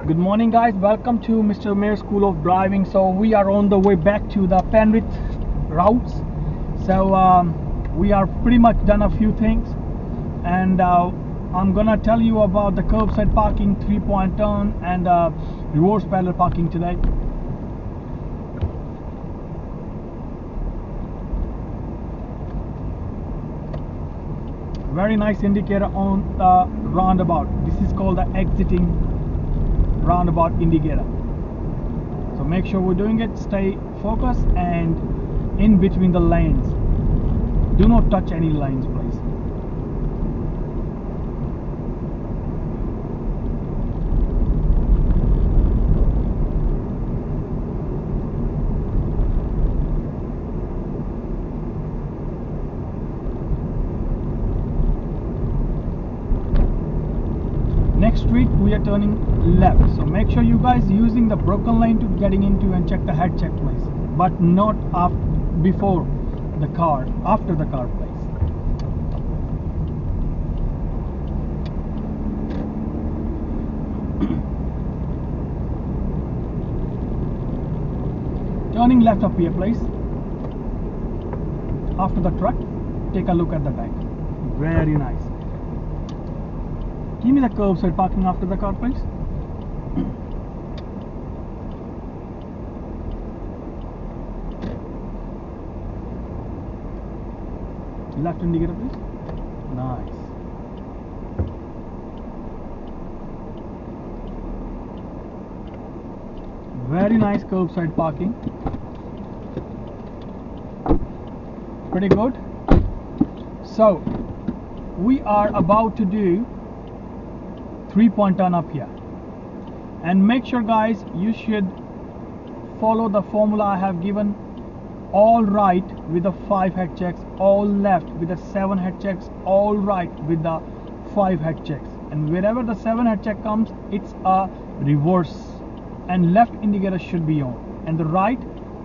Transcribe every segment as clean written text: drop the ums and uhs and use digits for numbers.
Good morning, guys. Welcome to Mr. Mayor School of Driving. So we are on the way back to the Penrith routes. So we are pretty much done a few things, and I'm gonna tell you about the curbside parking, 3-point turn, and reverse parallel parking today. Very nice indicator on the roundabout. This is called the exiting roundabout indicator. So make sure we're doing it, stay focused and in between the lanes. Do not touch any lanes, please. Next street we are turning left, so make sure you guys using the broken lane to getting into and check the head check, please, but not before the car, after the car, please. Turning left up here, please. After the truck, take a look at the back. Very nice. Give me the curbside parking after the car, please. Left indicator, please. Nice. Very nice curbside parking. Pretty good. So we are about to do 3-point turn up here, and make sure, guys, you should follow the formula I have given. All right with the 5 head checks, all left with the 7 head checks, all right with the 5 head checks, and wherever the 7 head check comes, it's a reverse, and left indicator should be on and the right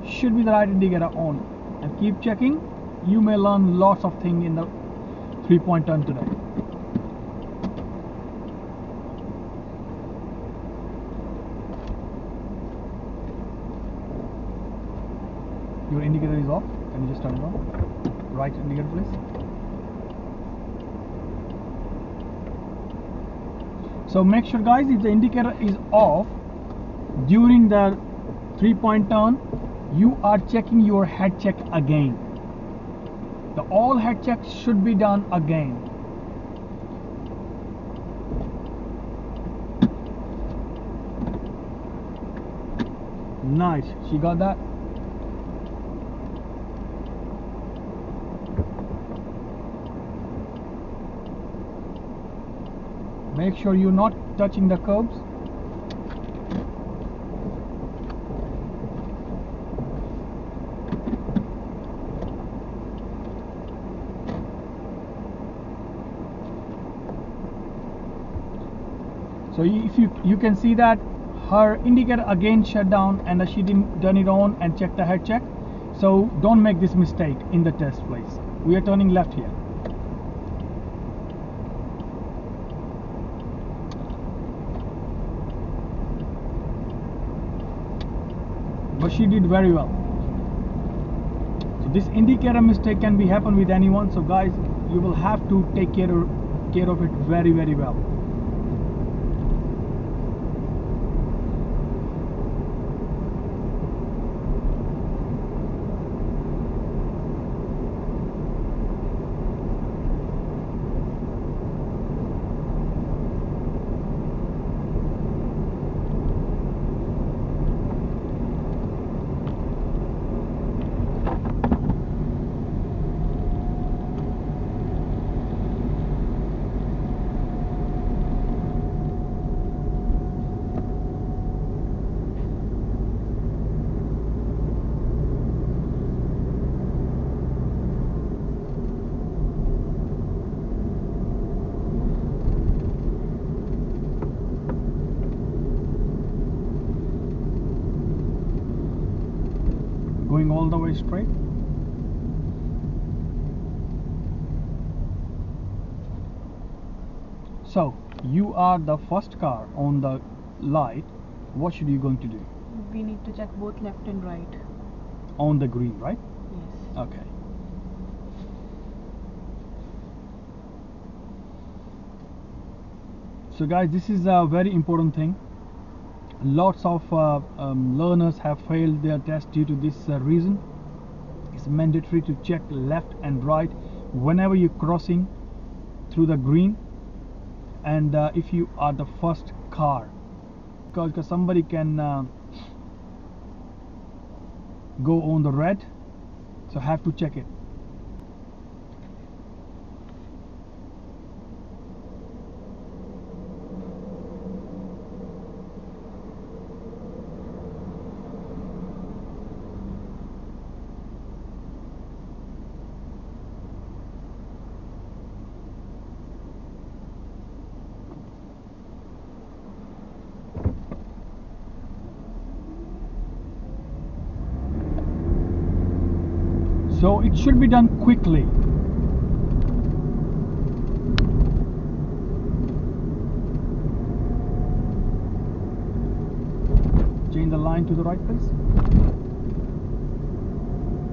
should be the right indicator on, and keep checking. You may learn lots of things in the 3-point turn today. Your indicator is off. Can you just turn it on? Right indicator, please. So make sure, guys, if the indicator is off during the 3-point turn, you are checking your head check again. The all head checks should be done again. Nice. She got that? Make sure you're not touching the curbs. So if you can see that her indicator again shut down and she didn't turn it on and check the head check. So don't make this mistake in the test, please. We are turning left here. But she did very well. So this indicator mistake can be happen with anyone, so guys, you will have to take care of it very, very well. Going all the way straight. So you are the first car on the light, what should you going to do? We need to check both left and right. On the green, right? Yes. Okay. So guys, this is a very important thing. Lots of learners have failed their test due to this reason. It's mandatory to check left and right whenever you're crossing through the green, and if you are the first car, because somebody can go on the red, so have to check it. So it should be done quickly. Change the line to the right, please.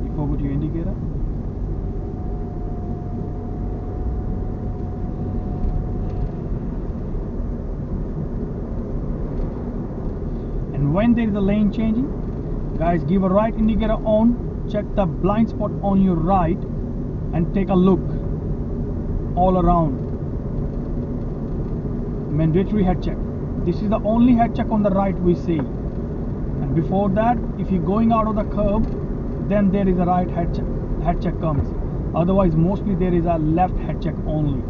You forgot your indicator. And when there is a lane changing, guys, give a right indicator on. Check the blind spot on your right and take a look all around. Mandatory head check. This is the only head check on the right we see. And before that, if you're going out of the curb, then there is a right head check comes. Otherwise, mostly there is a left head check only.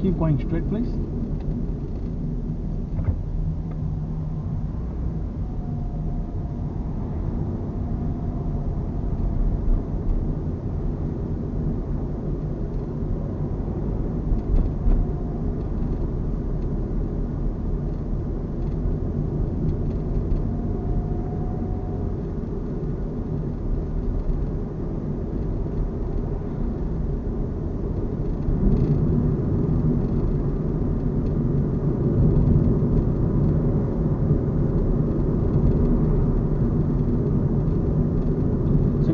Keep going straight, please.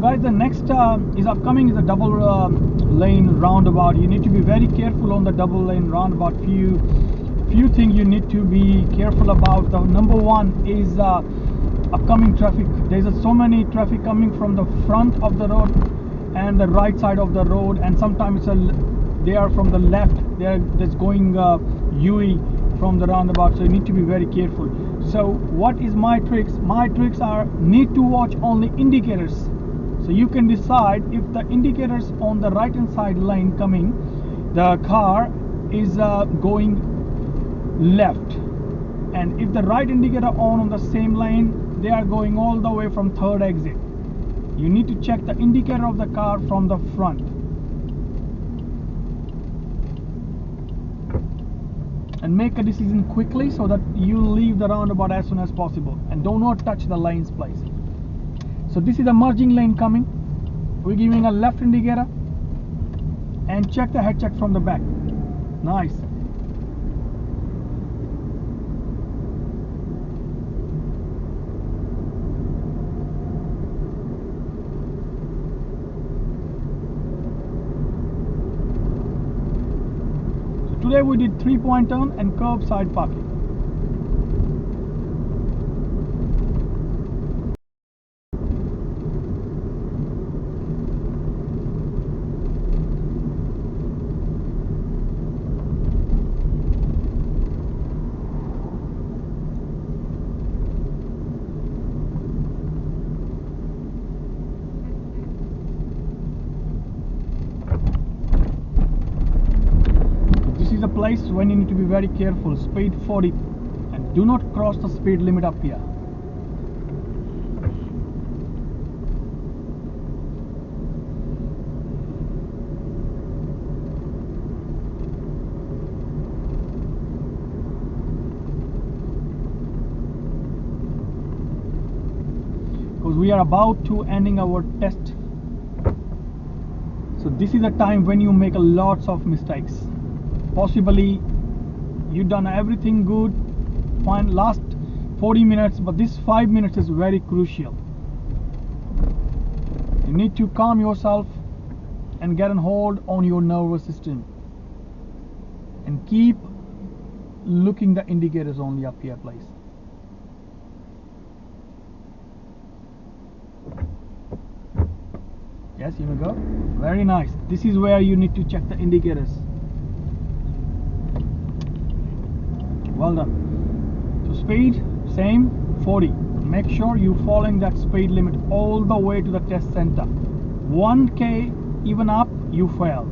Guys, the next is upcoming is a double lane roundabout. You need to be very careful on the double lane roundabout. Few things you need to be careful about. The number one is upcoming traffic. There's so many traffic coming from the front of the road and the right side of the road, and sometimes they are from the left. That's going UE from the roundabout, so you need to be very careful. So what is my tricks? My tricks are need to watch only indicators. So you can decide if the indicators on the right hand side lane coming, the car is going left, and if the right indicator on the same lane, they are going all the way from third exit. You need to check the indicator of the car from the front. And make a decision quickly so that you leave the roundabout as soon as possible, and do not touch the lanes, please. So this is a merging lane coming. We're giving a left indicator and check the head check from the back. Nice. So today we did 3-point turn and curbside parking. Place when you need to be very careful. Speed 40, and do not cross the speed limit up here. we are about to ending our test. So this is a time when you make a lots of mistakes. Possibly you done everything good, fine, last 40 minutes, but this 5 minutes is very crucial. You need to calm yourself and get a hold on your nervous system and keep looking the indicators only up here, please. Yes, here we go. Very nice. This is where you need to check the indicators. Well done. So speed, same, 40. Make sure you following that speed limit all the way to the test center. 1k even up, you fail.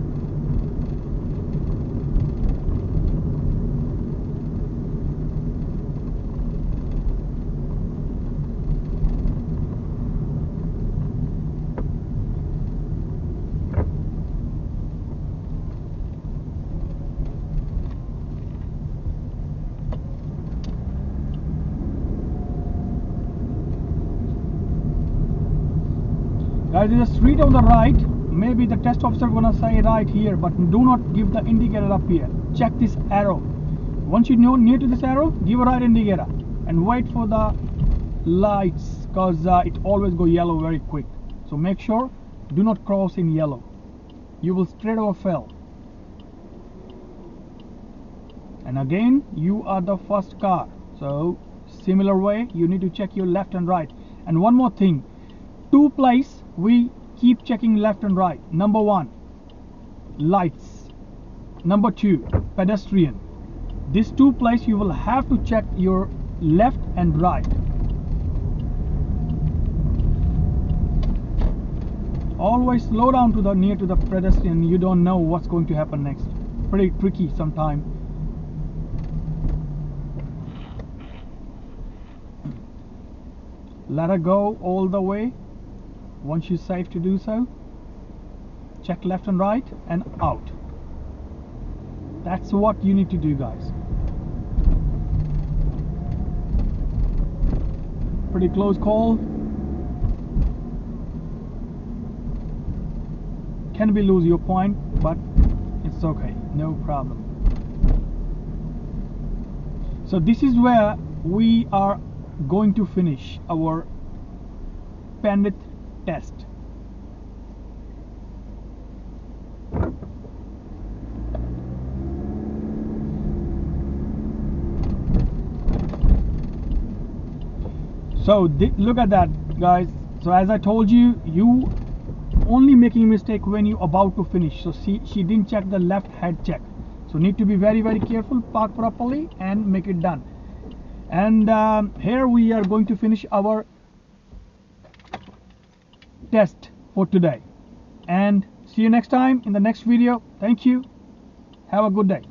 Guys, there's a street on the right. Maybe the test officer gonna say right here, but do not give the indicator up here. Check this arrow. Once you know near to this arrow, give a right indicator and wait for the lights, cause it always go yellow very quick. So make sure do not cross in yellow. You will straight over fail. And again, you are the first car. So similar way, you need to check your left and right. And one more thing. Two places we keep checking left and right. Number 1, lights. Number 2, pedestrian. These two places you will have to check your left and right. Always slow down to the near to the pedestrian. You don't know what's going to happen next. Pretty tricky sometimes. Let her go all the way. Once you're safe to do so, check left and right and out. That's what you need to do, guys. Pretty close call. Can be lose your point, but it's okay, no problem. So this is where we are going to finish our Pandit test. So look at that, guys. So as I told you, you only making mistake when you about to finish. So she didn't check the left head check. So need to be very careful, park properly and make it done. And here we are going to finish our test for today, and see you next time in the next video. Thank you. Have a good day.